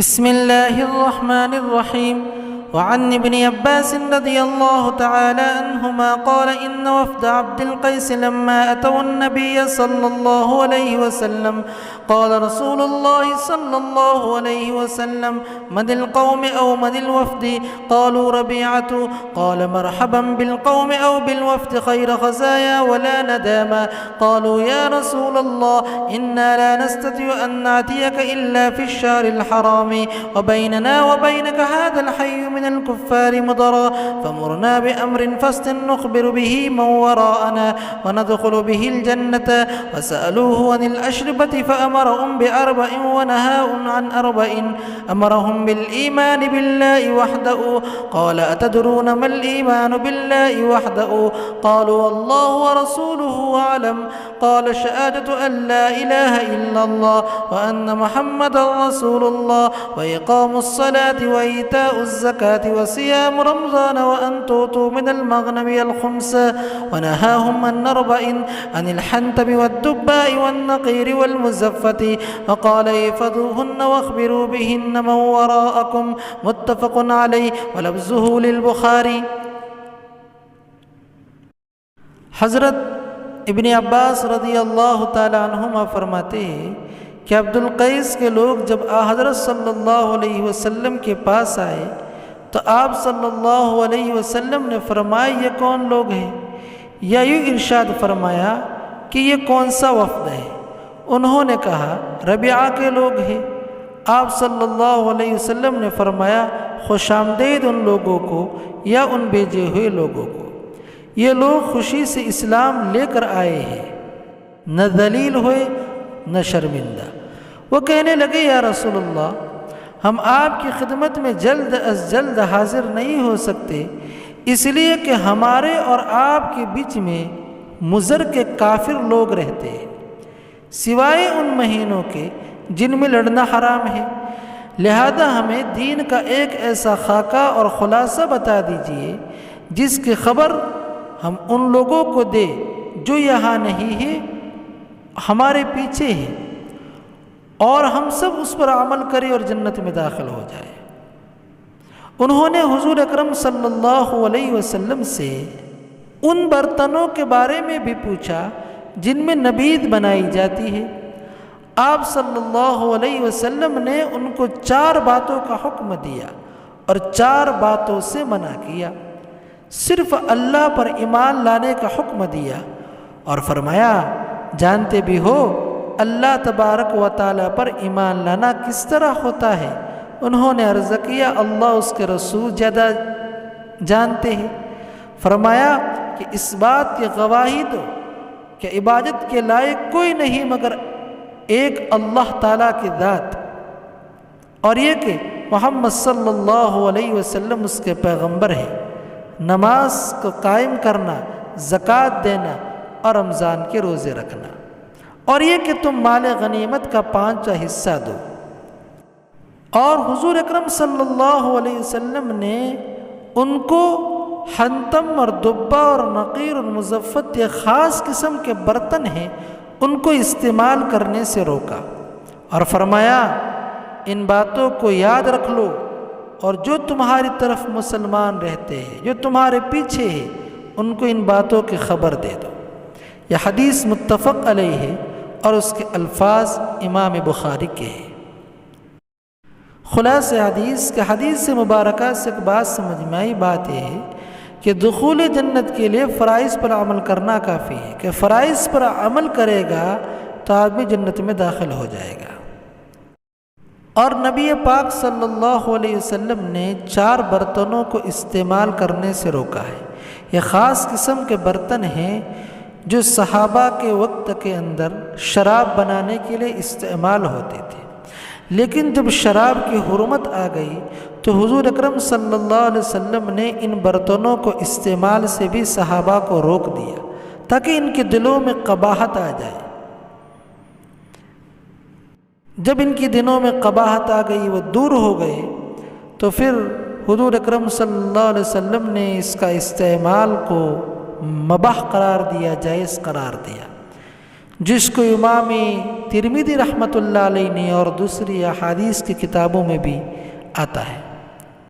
بسم الله الرحمن الرحيم. وعن ابن عباس رضي الله تعالى عنهما قال إن وفد عبد القيس لما أتوا النبي صلى الله عليه وسلم قال رسول الله صلى الله عليه وسلم من القوم أو من الوفد؟ قالوا ربيعة. قال مرحبا بالقوم أو بالوفد خير خزايا ولا نداما. قالوا يا رسول الله إنا لا نستطيع أن نأتيك إلا في الشهر الحرام وبيننا وبينك هذا الحي من الكفار مضرا، فمرنا بأمر فصل نخبر به من وراءنا وندخل به الجنة. وسألوه عن الأشربة فأمرهم بأربع ونهاهم عن أربع. أمرهم بالإيمان بالله وحده. قال أتدرون ما الإيمان بالله وحده؟ قالوا الله ورسوله أعلم. قال شهادة أن لا إله إلا الله وأن محمدا رسول الله وإقام الصلاة وإيتاء الزكاة وصيام رمضان وأن تؤتوا من المغنم الخمس. ونهاهم عن أربع عن الحنتم والدباء والنقير والمزفة. وقال احفظوهن واخبروا بهن من وراءكم. متفق عليه ولفظه للبخاري. حضرت ابن عباس رضی اللہ تعالیٰ عنہما فرماتے ہیں کہ عبدالقیس کے لوگ جب حضرت صلی اللہ علیہ وسلم کے پاس آئے تو آپ صلی اللہ علیہ وسلم نے فرمایا یہ کون لوگ ہیں، یا یوں ارشاد فرمایا کہ یہ کون سا وفد ہے؟ انہوں نے کہا ربیعہ کے لوگ ہیں۔ آپ صلی اللہ علیہ وسلم نے فرمایا خوش آمدید ان لوگوں کو یا ان بھیجے ہوئے لوگوں کو، یہ لوگ خوشی سے اسلام لے کر آئے ہیں، نہ ذلیل ہوئے نہ شرمندہ۔ وہ کہنے لگے یا رسول اللہ ہم آپ کی خدمت میں جلد از جلد حاضر نہیں ہو سکتے، اس لیے کہ ہمارے اور آپ کے بیچ میں مضر کے کافر لوگ رہتے ہیں، سوائے ان مہینوں کے جن میں لڑنا حرام ہے، لہذا ہمیں دین کا ایک ایسا خاکہ اور خلاصہ بتا دیجئے جس کی خبر ہم ان لوگوں کو دے جو یہاں نہیں ہے، ہمارے پیچھے ہے، اور ہم سب اس پر عمل کریں اور جنت میں داخل ہو جائے۔ انہوں نے حضور اکرم صلی اللہ علیہ وسلم سے ان برتنوں کے بارے میں بھی پوچھا جن میں نبید بنائی جاتی ہے۔ آپ صلی اللہ علیہ وسلم نے ان کو 4 باتوں کا حکم دیا اور 4 باتوں سے منع کیا۔ صرف اللہ پر ایمان لانے کا حکم دیا اور فرمایا جانتے بھی ہو اللہ تبارک و تعالیٰ پر ایمان لانا کس طرح ہوتا ہے؟ انہوں نے عرض کیا اللہ اس کے رسول زیادہ جانتے ہیں۔ فرمایا کہ اس بات کی گواہی دو کہ عبادت کے لائق کوئی نہیں مگر ایک اللہ تعالیٰ کی ذات، اور یہ کہ محمد صلی اللہ علیہ وسلم اس کے پیغمبر ہیں، نماز کو قائم کرنا، زکوٰۃ دینا اور رمضان کے روزے رکھنا، اور یہ کہ تم مال غنیمت کا 5واں حصہ دو۔ اور حضور اکرم صلی اللہ علیہ وسلم نے ان کو حنتم اور دبہ اور نقیر اور مزفت یہ خاص قسم کے برتن ہیں ان کو استعمال کرنے سے روکا اور فرمایا ان باتوں کو یاد رکھ لو، اور جو تمہاری طرف مسلمان رہتے ہیں جو تمہارے پیچھے ہیں ان کو ان باتوں کی خبر دے دو۔ یہ حدیث متفق علیہ ہے اور اس کے الفاظ امام بخاری کے ہیں۔ خلاصہ حدیث سے مبارکہ سے ایک بات سمجھ میں آئی، بات یہ ہے کہ دخول جنت کے لیے فرائض پر عمل کرنا کافی ہے، کہ فرائض پر عمل کرے گا تو آدمی جنت میں داخل ہو جائے گا۔ اور نبی پاک صلی اللہ علیہ وسلم نے 4 برتنوں کو استعمال کرنے سے روکا ہے۔ یہ خاص قسم کے برتن ہیں جو صحابہ کے وقت کے اندر شراب بنانے کے لیے استعمال ہوتے تھے، لیکن جب شراب کی حرمت آ گئی تو حضور اکرم صلی اللہ علیہ وسلم نے ان برتنوں کو استعمال سے بھی صحابہ کو روک دیا تاکہ ان کے دلوں میں قباحت آ جائے۔ جب ان کے دلوں میں قباحت آ گئی، وہ دور ہو گئے، تو پھر حضور اکرم صلی اللہ علیہ وسلم نے اس کا استعمال کو مباح قرار دیا، جائز قرار دیا، جس کو امام ترمذی رحمۃ اللہ علیہ نے اور دوسری احادیث کی کتابوں میں بھی آتا ہے۔